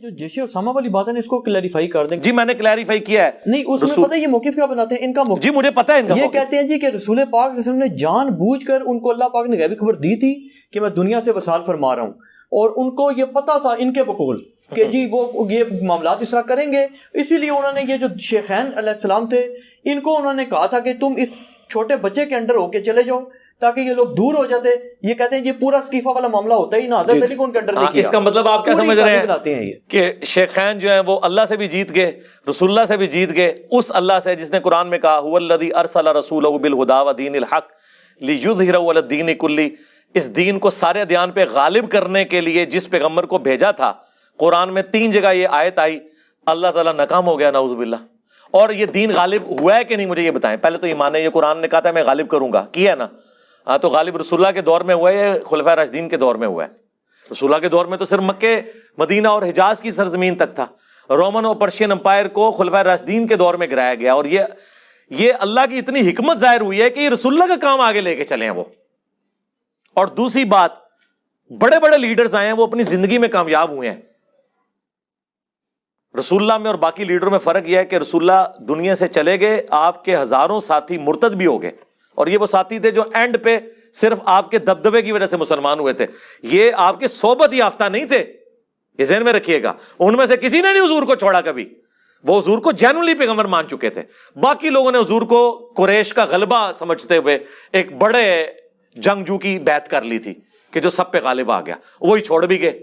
جو جیش اسامہ والی بات ہے نا اس کو کلیریفائی کر دیں. جی میں نے کلیریفائی کیا ہے. نہیں اس میں پتہ ہے یہ موقف کیا بناتے ہیں ان کا موقف. جی مجھے پتہ ہے ان کا یہ کہتے ہیں جی کہ رسول پاک صلی اللہ علیہ وسلم نے جان بوجھ کر ان کو اللہ پاک نے غیبی خبر دی تھی کہ میں دنیا سے وصال فرما رہا ہوں، اور ان کو یہ پتہ تھا ان کے بقول کہ جی وہ یہ معاملات اس طرح کریں گے، اسی لیے انہوں نے یہ جو شیخین علیہ السلام تھے ان کو انہوں نے کہا تھا کہ تم اس چھوٹے بچے کے انڈر ہو کے چلے جاؤ تاکہ یہ لوگ دور ہو جاتے. یہ کہتے ہیں یہ پورا اسقیفہ والا معاملہ ہوتا ہی نہ حضرت علی کو ان کے انڈر نہیں کیا. اس کا مطلب آپ کیا سمجھ رہے ہیں کہ شیخین جو ہیں وہ اللہ سے بھی جیت گئے، رسول اللہ سے بھی جیت گئے، اس اللہ سے جس نے قرآن میں کہا هو الذی ارسل رسولہ بالہدی ودین الحق لیظہرہ علی الدین کلہ، اس دین کو سارے ادیان پہ غالب کرنے کے لیے جس پیغمبر کو بھیجا تھا. قرآن میں 3 جگہ یہ آیت آئی، اللہ تعالیٰ ناکام ہو گیا نعوذ باللہ. اور یہ دین غالب ہوا ہے کہ نہیں مجھے یہ بتائیں. پہلے تو یہ مانے یہ قرآن نے کہا تھا میں غالب کروں گا، کیا ہے نا؟ ہاں تو غالب رسول اللہ کے دور میں ہوا ہے یا خلفائے راشدین کے دور میں ہوا ہے؟ رسول اللہ کے دور میں تو صرف مکے مدینہ اور حجاز کی سرزمین تک تھا. رومن اور پرشین امپائر کو خلفائے راشدین کے دور میں گرایا گیا، اور یہ اللہ کی اتنی حکمت ظاہر ہوئی ہے کہ یہ رسول اللہ کا کام آگے لے کے چلے ہیں وہ. اور دوسری بات، بڑے بڑے لیڈرز آئے ہیں وہ اپنی زندگی میں کامیاب ہوئے ہیں. رسول اللہ میں اور باقی لیڈروں میں فرق یہ ہے کہ رسول اللہ دنیا سے چلے گئے، آپ کے ہزاروں ساتھی مرتد بھی ہو گئے، اور یہ وہ ساتھی تھے جو اینڈ پہ صرف آپ کے دبدبے کی وجہ سے مسلمان ہوئے تھے. یہ آپ کے صحبت یافتہ نہیں تھے، یہ ذہن میں رکھیے گا. ان میں سے کسی نے نہیں حضور کو چھوڑا کبھی، وہ حضور کو جینولی پیغمبر مان چکے تھے. باقی لوگوں نے حضور کو قریش کا غلبہ سمجھتے ہوئے ایک بڑے جنگجو کی بیعت کر لی تھی کہ جو سب پہ غالب آ گیا، وہی چھوڑ بھی گئے.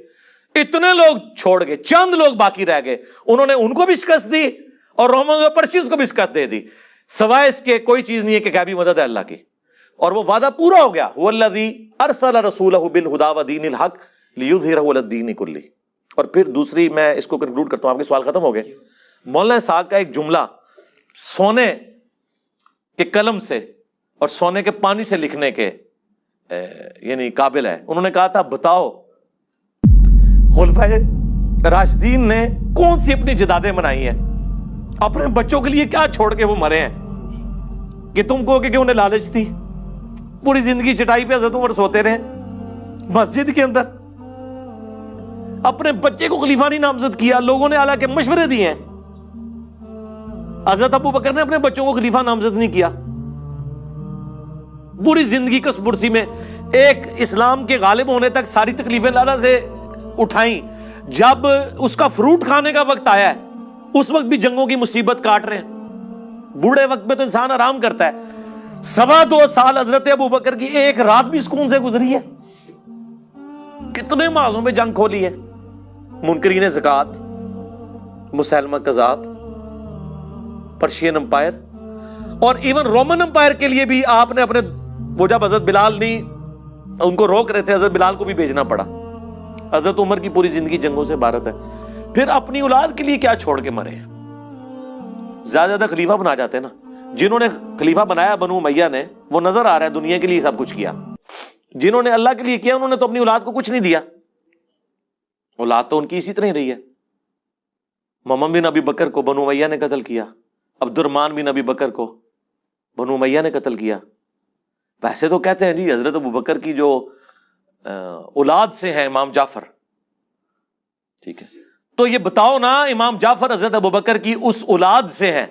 اتنے لوگ چھوڑ گئے، چند لوگ باقی رہ گئے، انہوں نے ان کو بھی شکست دی اور رومن اور پرشینز کو بھی شکست دے دی. سوائے اس کے کوئی چیز نہیں ہے کہ غیبی مدد ہے اللہ کی، اور وہ وعدہ پورا ہو گیا. هو الذی ارسل رسولہ بالہدی ودین الحق لیظہرہ علی الدین کلہ. اور پھر دوسری میں اس کو کنکلوڈ کرتا ہوں، آپ کے سوال ختم ہو گئے. مولانا اسحاق کا ایک جملہ سونے کے قلم سے اور سونے کے پانی سے لکھنے کے یعنی قابل ہے. انہوں نے کہا تھا بتاؤ خلفائے راشدین نے کون سی اپنی جدادیں منائی ہیں، اپنے بچوں کے لیے کیا چھوڑ کے وہ مرے ہیں کہ تم کو کہ انہیں لالچ تھی. پوری زندگی چٹائی پہ حضرت عمر سوتے رہے مسجد کے اندر، اپنے بچے کو خلیفہ نہیں نامزد کیا. لوگوں نے حالانکہ مشورے دیے ہیں، حضرت ابو بکر نے اپنے بچوں کو خلیفہ نامزد نہیں کیا. پوری زندگی کس برسی میں ایک اسلام کے غالب ہونے تک ساری تکلیفیں اللہ سے اٹھائیں. جب اس کا فروٹ کھانے کا وقت آیا ہے اس وقت بھی جنگوں کی مصیبت کاٹ رہے ہیں. بوڑھے وقت میں تو انسان آرام کرتا ہے. 2.25 سال حضرت ابو بکر کی ایک رات بھی سکون سے گزری ہے. کتنے معاذوں میں جنگ کھولی ہے، منکرین زکات، مسیلمہ کذاب، پرشین امپائر، اور ایون رومن امپائر کے لیے بھی آپ نے اپنے وہ جب حضرت بلال نہیں ان کو روک رہے تھے، حضرت بلال کو بھی بھیجنا پڑا. حضرت عمر کی پوری زندگی جنگوں سے عبارت ہے. پھر اپنی اولاد کے لیے کیا چھوڑ کے مرے ہیں؟ زیادہ خلیفہ بنا جاتے ہیں نا. جنہوں نے خلیفہ بنایا بنو امیہ نے، وہ نظر آ رہا ہے دنیا کے لیے سب کچھ کیا. جنہوں نے اللہ کے لیے کیا انہوں نے تو اپنی اولاد کو کچھ نہیں دیا. اولاد تو ان کی اسی طرح ہی رہی ہے. محمد بن ابی بکر کو بنو امیہ نے قتل کیا، عبد الرحمن بن ابی بکر کو بنو امیہ نے قتل کیا. ویسے تو کہتے ہیں جی حضرت ابو بکر کی جو اولاد سے ہیں امام جعفر، ٹھیک ہے، تو یہ بتاؤ نا امام جعفر حضرت ابو بکر کی اس اولاد سے ہیں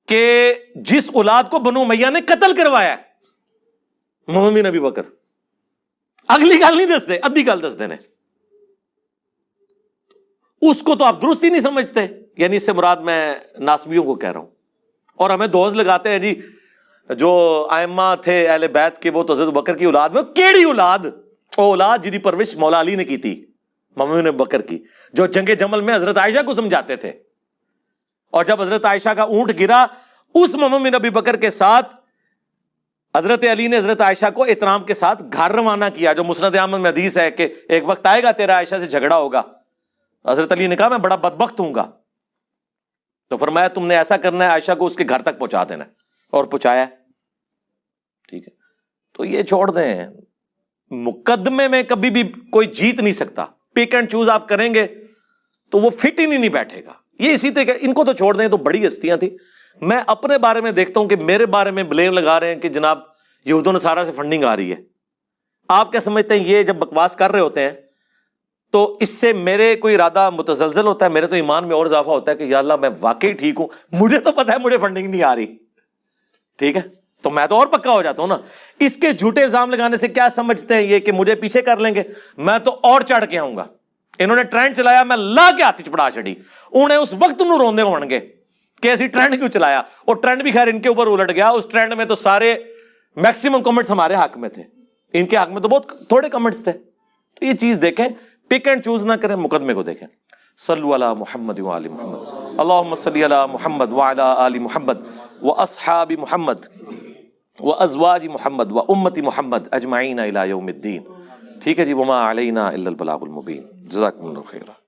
کہ جس اولاد کو بنو امیہ نے قتل کروایا ہے. محمد بن ابی بکر اگلی گل نہیں دستے، ادھی گل دس دینے. اس کو تو آپ درست ہی نہیں سمجھتے. یعنی اس سے مراد میں ناسبیوں کو کہہ رہا ہوں. اور ہمیں دوز لگاتے ہیں جی جو ائمہ تھے اہل بیت کے وہ تو حضرت بکر کی اولاد میں. کیڑی اولاد؟ وہ اولاد جی پرورش مولا علی نے کی تھی، محمد بن بکر کی، جو جنگ جمل میں حضرت عائشہ کو سمجھاتے تھے. اور جب حضرت عائشہ کا اونٹ گرا، اس محمد بن ابی بکر کے ساتھ حضرت علی نے حضرت عائشہ کو احترام کے ساتھ گھر روانہ کیا. جو مسند احمد میں حدیث ہے کہ ایک وقت آئے گا تیرا عائشہ سے جھگڑا ہوگا. حضرت علی نے کہا میں بڑا بدبخت ہوں گا، تو فرمایا تم نے ایسا کرنا ہے عائشہ کو اس کے گھر تک پہنچا دینا ہے، اور پہنچایا. ٹھیک ہے، تو یہ چھوڑ دیں. مقدمے میں کبھی بھی کوئی جیت نہیں سکتا. پک اینڈ چوز آپ کریں گے تو وہ فٹ ہی نہیں بیٹھے گا. یہ اسی طرح ان کو تو چھوڑ دیں، تو بڑی ہستیاں تھیں. میں اپنے بارے میں دیکھتا ہوں کہ میرے بارے میں بلیم لگا رہے ہیں کہ جناب یہود و نصارہ سے فنڈنگ آ رہی ہے. آپ کیا سمجھتے ہیں یہ جب بکواس کر رہے ہوتے ہیں تو اس سے میرے کوئی ارادہ متزلزل ہوتا ہے، میرے تو ایمان میں اور اضافہ ہوتا ہے کہ یا اللہ میں واقعی ٹھیک ہوں، مجھے تو پتا ہے مجھے فنڈنگ نہیں آ رہی، ٹھیک ہے، تو میں تو اور پکا ہو جاتا ہوں نا۔ اس کے جھوٹے الزام لگانے سے کیا سمجھتے ہیں یہ کہ مجھے پیچھے کر لیں گے، میں تو اور چڑھ کے آؤں گا۔ انہوں نے ٹرینڈ چلایا، میں لا کے ہاتھ چپڑا چڑی، انہیں اس وقت انہوں روندے ہون گے کہ ایسی ٹرینڈ کیوں چلایا، اور ٹرینڈ بھی خیر ان کے اوپر الٹ گیا۔ اس ٹرینڈ میں تو سارے میکسیمم کمنٹس ہمارے حق میں تھے، ان کے حق میں تو بہت تھوڑے کمنٹس تھے۔ تو یہ چیز دیکھیں، پک اینڈ چوز نہ کریں، مقدمے کو دیکھیں۔ صلو علی محمد وآل محمد، اللہم صلی علی محمد وعلی آل محمد واصحاب محمد وازواج محمد وامت محمد اجمعین الی یوم الدین۔ ٹھیک ہے جی، وما علینا الا البلاغ المبین۔ جزاکم اللہ خیرا۔